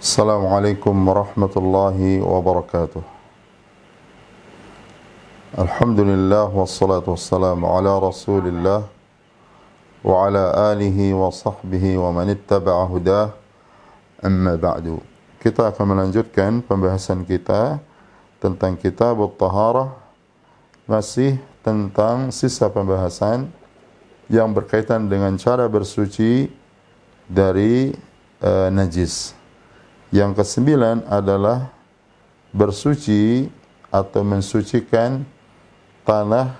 Assalamualaikum warahmatullahi wabarakatuh. Alhamdulillah wassalatu wassalamu ala Rasulillah wa ala alihi wa sahbihi wa man ittaba'a hudah. Amma ba'du. Kita akan melanjutkan pembahasan kita tentang Kitab At-Taharah, masih tentang sisa pembahasan yang berkaitan dengan cara bersuci dari najis. Yang kesembilan adalah bersuci atau mensucikan tanah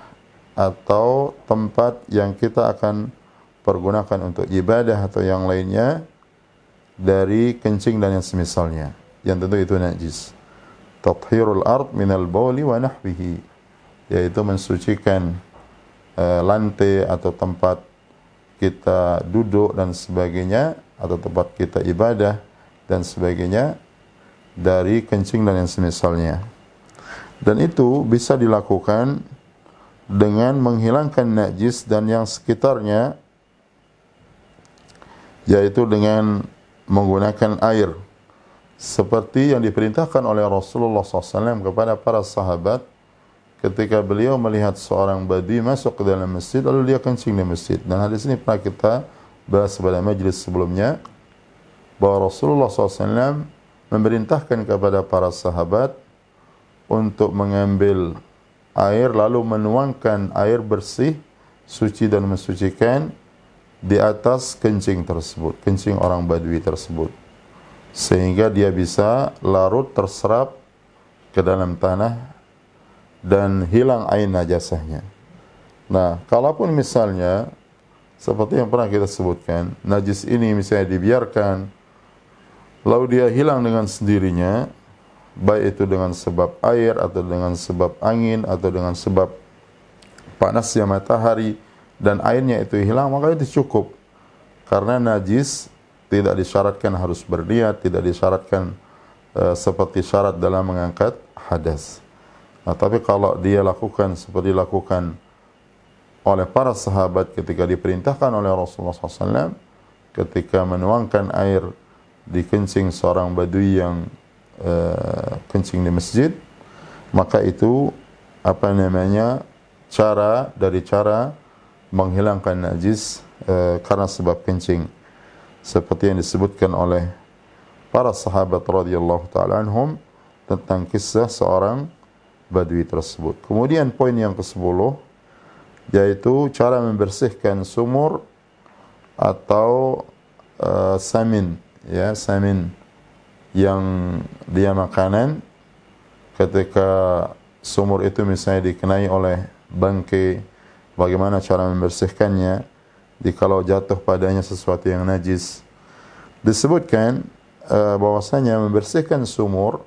atau tempat yang kita akan pergunakan untuk ibadah atau yang lainnya dari kencing dan yang semisalnya, yang tentu itu najis. Tathhirul ard minal bauli wa nahwihi, yaitu mensucikan lantai atau tempat kita duduk dan sebagainya, atau tempat kita ibadah dan sebagainya dari kencing dan yang semisalnya. Dan itu bisa dilakukan dengan menghilangkan najis dan yang sekitarnya, yaitu dengan menggunakan air, seperti yang diperintahkan oleh Rasulullah SAW kepada para sahabat ketika beliau melihat seorang badui masuk ke dalam masjid lalu dia kencing di masjid. Dan hadis ini pernah kita bahas pada majelis sebelumnya, bahwa Rasulullah SAW memerintahkan kepada para sahabat untuk mengambil air lalu menuangkan air bersih, suci dan mensucikan di atas kencing tersebut, kencing orang badui tersebut, sehingga dia bisa larut terserap ke dalam tanah dan hilang air najasahnya. Nah, kalaupun misalnya seperti yang pernah kita sebutkan, najis ini misalnya dibiarkan lalu dia hilang dengan sendirinya, baik itu dengan sebab air atau dengan sebab angin atau dengan sebab panasnya matahari dan airnya itu hilang, maka itu cukup. Karena najis tidak disyaratkan harus berniat, tidak disyaratkan seperti syarat dalam mengangkat hadas. Nah, tapi kalau dia lakukan seperti dilakukan oleh para sahabat ketika diperintahkan oleh Rasulullah SAW, ketika menuangkan air di kencing seorang badui yang kencing di masjid, maka itu cara dari cara menghilangkan najis karena sebab kencing, seperti yang disebutkan oleh para sahabat radhiyallahu taala anhum tentang kisah seorang badui tersebut. Kemudian poin yang ke-10, yaitu cara membersihkan sumur atau samin, ya, samin yang dia makanan. Ketika sumur itu misalnya dikenai oleh bangkai, bagaimana cara membersihkannya jikalau jatuh padanya sesuatu yang najis. Disebutkan bahwasanya membersihkan sumur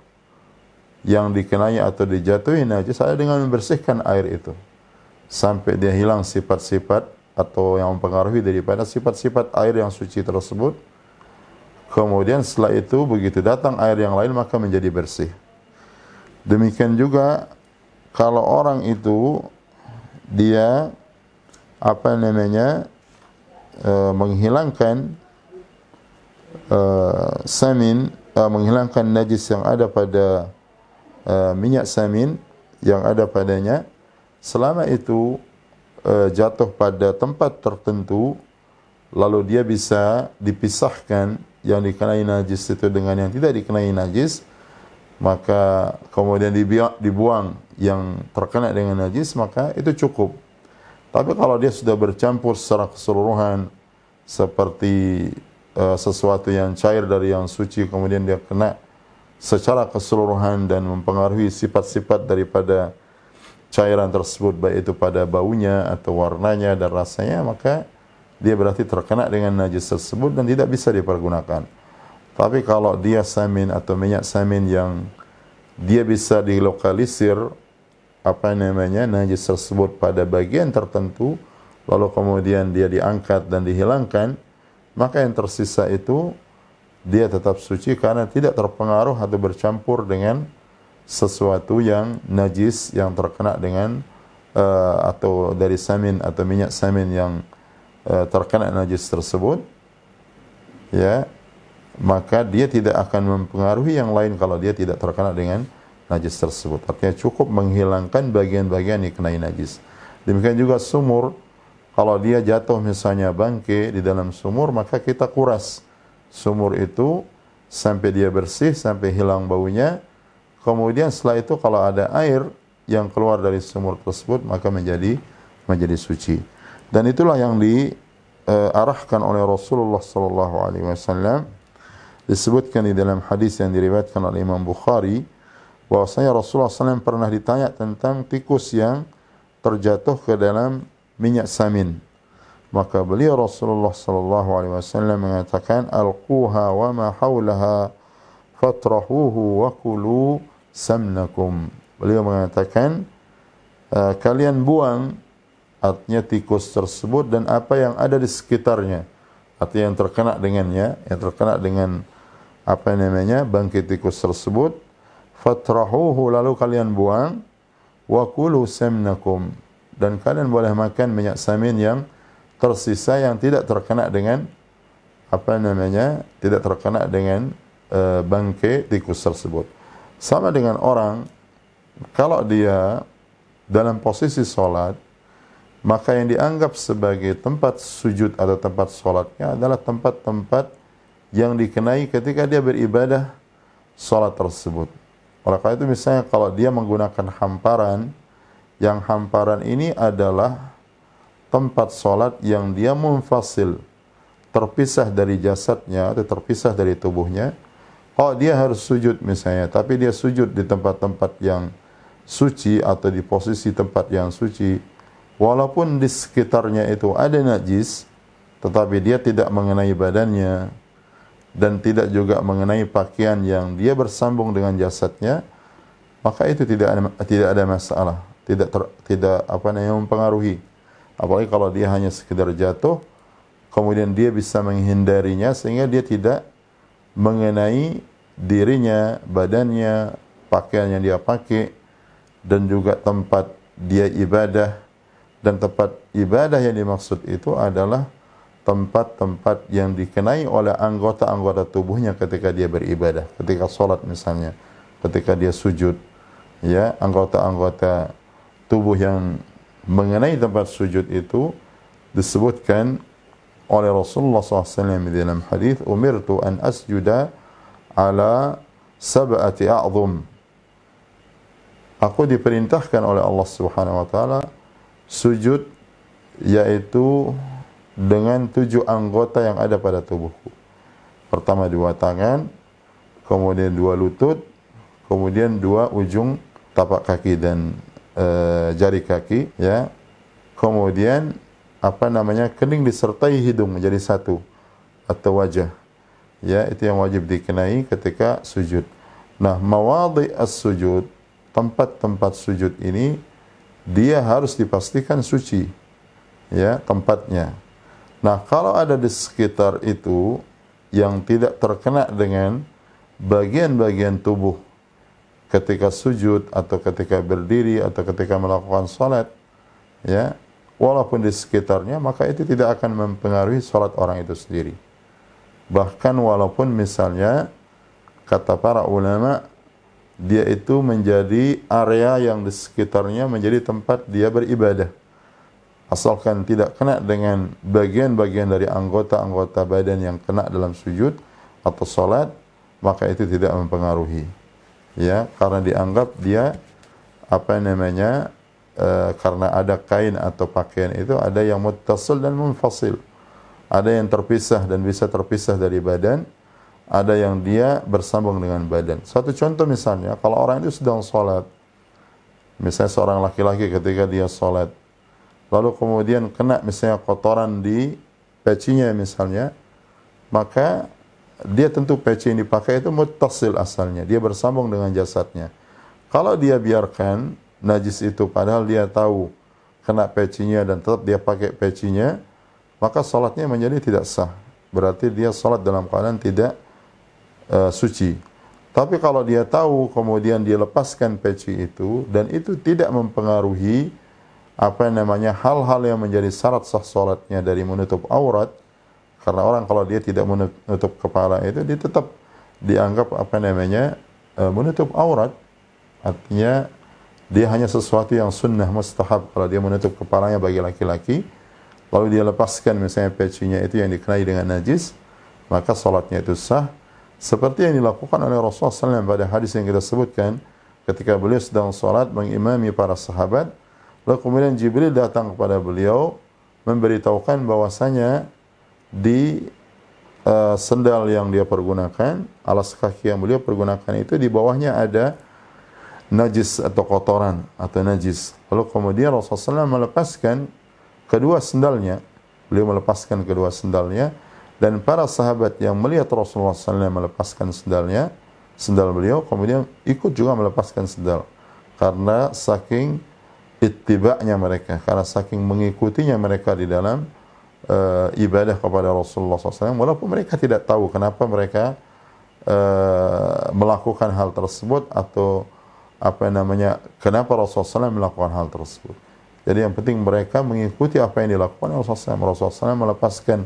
yang dikenai atau dijatuhi najis adalah dengan membersihkan air itu sampai dia hilang sifat-sifat atau yang mempengaruhi daripada sifat-sifat air yang suci tersebut. Kemudian setelah itu begitu datang air yang lain maka menjadi bersih. Demikian juga kalau orang itu dia menghilangkan samin, menghilangkan najis yang ada pada minyak samin yang ada padanya, selama itu jatuh pada tempat tertentu, lalu dia bisa dipisahkan yang dikenai najis itu dengan yang tidak dikenai najis, maka kemudian dibuang yang terkena dengan najis, maka itu cukup. Tapi kalau dia sudah bercampur secara keseluruhan seperti sesuatu yang cair dari yang suci, kemudian dia kena secara keseluruhan dan mempengaruhi sifat-sifat daripada cairan tersebut, baik itu pada baunya atau warnanya dan rasanya, maka dia berarti terkena dengan najis tersebut dan tidak bisa dipergunakan. Tapi kalau dia samin atau minyak samin yang dia bisa dilokalisir najis tersebut pada bagian tertentu, lalu kemudian dia diangkat dan dihilangkan, maka yang tersisa itu dia tetap suci karena tidak terpengaruh atau bercampur dengan sesuatu yang najis yang terkena dengan atau dari samin atau minyak samin yang terkena najis tersebut, ya. maka dia tidak akan mempengaruhi yang lain kalau dia tidak terkena dengan najis tersebut. Artinya cukup menghilangkan bagian-bagian yang dikenai najis. Demikian juga sumur, kalau dia jatuh misalnya bangkai di dalam sumur, maka kita kuras sumur itu sampai dia bersih, sampai hilang baunya. Kemudian setelah itu kalau ada air yang keluar dari sumur tersebut, maka menjadi suci. Dan itulah yang diarahkan oleh Rasulullah sallallahu alaihi wasallam. Disebutkan di dalam hadis yang diriwayatkan oleh Imam Bukhari, bahwasanya Rasulullah SAW pernah ditanya tentang tikus yang terjatuh ke dalam minyak samin. Maka beliau Rasulullah sallallahu alaihi wasallam mengatakan, alquha wa ma haulaha fatrahuhu wa kulu samnakum. Beliau mengatakan, kalian buang, artinya tikus tersebut dan apa yang ada di sekitarnya, artinya yang terkena dengannya, yang terkena dengan bangkai tikus tersebut. Fatrahuhu, lalu kalian buang. Wa kulu samnakum, dan kalian boleh makan minyak samin yang tersisa, yang tidak terkena dengan tidak terkena dengan bangkai tikus tersebut. Sama dengan orang, kalau dia dalam posisi sholat, maka yang dianggap sebagai tempat sujud atau tempat sholatnya adalah tempat-tempat yang dikenai ketika dia beribadah sholat tersebut. Oleh karena itu misalnya kalau dia menggunakan hamparan, yang hamparan ini adalah tempat sholat yang dia munfasil, terpisah dari jasadnya atau terpisah dari tubuhnya. Kalau dia harus sujud misalnya, tapi dia sujud di tempat-tempat yang suci atau di posisi tempat yang suci, walaupun di sekitarnya itu ada najis, tetapi dia tidak mengenai badannya dan tidak juga mengenai pakaian yang dia bersambung dengan jasadnya, maka itu tidak ada masalah, tidak mempengaruhi. Apalagi kalau dia hanya sekedar jatuh, kemudian dia bisa menghindarinya sehingga dia tidak mengenai dirinya, badannya, pakaian yang dia pakai, dan juga tempat dia ibadah. Dan tempat ibadah yang dimaksud itu adalah tempat-tempat yang dikenai oleh anggota-anggota tubuhnya ketika dia beribadah, ketika sholat misalnya, ketika dia sujud, ya, anggota-anggota tubuh yang mengenai tempat sujud itu disebutkan oleh Rasulullah SAW di dalam hadis, umirtu an asjuda ala sab'ati a'zum. Aku diperintahkan oleh Allah Subhanahu wa taala sujud, yaitu dengan 7 anggota yang ada pada tubuhku. Pertama 2 tangan, kemudian 2 lutut, kemudian 2 ujung tapak kaki dan jari kaki, ya. Kemudian kening disertai hidung menjadi 1 atau wajah. Ya, itu yang wajib dikenai ketika sujud. Nah, mawadhi as-sujud, tempat-tempat sujud ini dia harus dipastikan suci, ya, tempatnya. Nah, kalau ada di sekitar itu yang tidak terkena dengan bagian-bagian tubuh ketika sujud atau ketika berdiri atau ketika melakukan salat, ya, walaupun di sekitarnya, maka itu tidak akan mempengaruhi salat orang itu sendiri. Bahkan walaupun misalnya kata para ulama, dia itu menjadi area yang di sekitarnya menjadi tempat dia beribadah, asalkan tidak kena dengan bagian-bagian dari anggota-anggota badan yang kena dalam sujud atau salat, maka itu tidak mempengaruhi, ya, karena dianggap dia karena ada kain atau pakaian itu ada yang muttasil dan munfasil, ada yang terpisah dan bisa terpisah dari badan, ada yang dia bersambung dengan badan. Satu contoh misalnya, kalau orang itu sedang salat, misalnya seorang laki-laki ketika dia salat, lalu kemudian kena misalnya kotoran di pecinya misalnya, maka dia tentu peci yang dipakai itu muttasil asalnya, dia bersambung dengan jasadnya. Kalau dia biarkan najis itu padahal dia tahu kena pecinya dan tetap dia pakai pecinya, maka salatnya menjadi tidak sah. Berarti dia salat dalam keadaan tidak suci. Tapi kalau dia tahu kemudian dia lepaskan peci itu dan itu tidak mempengaruhi hal-hal yang menjadi syarat sah salatnya dari menutup aurat, Karena orang kalau dia tidak menutup kepala itu, dia tetap dianggap menutup aurat. Artinya dia hanya sesuatu yang sunnah mustahab kalau dia menutup kepalanya bagi laki-laki, lalu dia lepaskan misalnya pecinya itu yang dikenai dengan najis, maka salatnya itu sah. Seperti yang dilakukan oleh Rasulullah SAW pada hadis yang kita sebutkan, ketika beliau sedang salat mengimami para sahabat, lalu kemudian Jibril datang kepada beliau memberitahukan bahwasanya di sendal yang dia pergunakan, alas kaki yang beliau pergunakan itu di bawahnya ada najis atau kotoran atau najis. Lalu kemudian Rasulullah SAW melepaskan kedua sendalnya, beliau melepaskan kedua sendalnya, dan para sahabat yang melihat Rasulullah SAW melepaskan sendalnya, sendal beliau, kemudian ikut juga melepaskan sendal, karena saking ittiba'nya mereka, karena saking mengikutinya mereka di dalam ibadah kepada Rasulullah SAW, walaupun mereka tidak tahu kenapa mereka melakukan hal tersebut atau kenapa Rasulullah SAW melakukan hal tersebut. Jadi yang penting mereka mengikuti apa yang dilakukan Rasulullah SAW. Rasulullah SAW melepaskan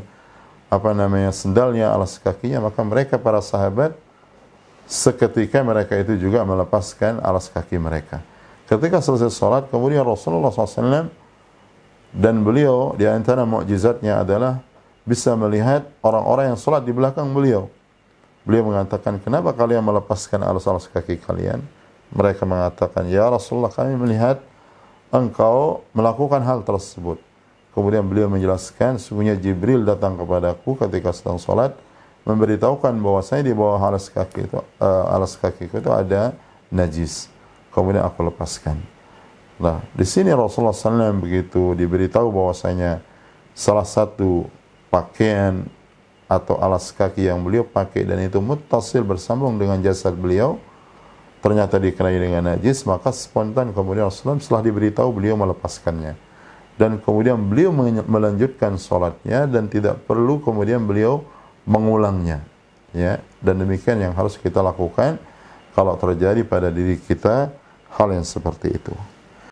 sendalnya, alas kakinya, maka mereka para sahabat seketika mereka itu juga melepaskan alas kaki mereka. Ketika selesai salat, kemudian Rasulullah SAW dan beliau di antara mukjizatnya adalah bisa melihat orang-orang yang salat di belakang beliau. Beliau mengatakan, kenapa kalian melepaskan alas-alas kaki kalian? Mereka mengatakan, ya Rasulullah, kami melihat engkau melakukan hal tersebut. Kemudian beliau menjelaskan, sesungguhnya Jibril datang kepadaku ketika sedang salat, memberitahukan bahwasanya di bawah alas kakiku itu ada najis. Kemudian aku lepaskan. Nah, di sini Rasulullah SAW begitu diberitahu bahwasanya salah satu pakaian atau alas kaki yang beliau pakai dan itu muttasil bersambung dengan jasad beliau, ternyata dikenai dengan najis, maka spontan kemudian Rasulullah setelah diberitahu beliau melepaskannya. Dan kemudian beliau melanjutkan salatnya dan tidak perlu kemudian beliau mengulangnya. Ya, dan demikian yang harus kita lakukan kalau terjadi pada diri kita hal yang seperti itu.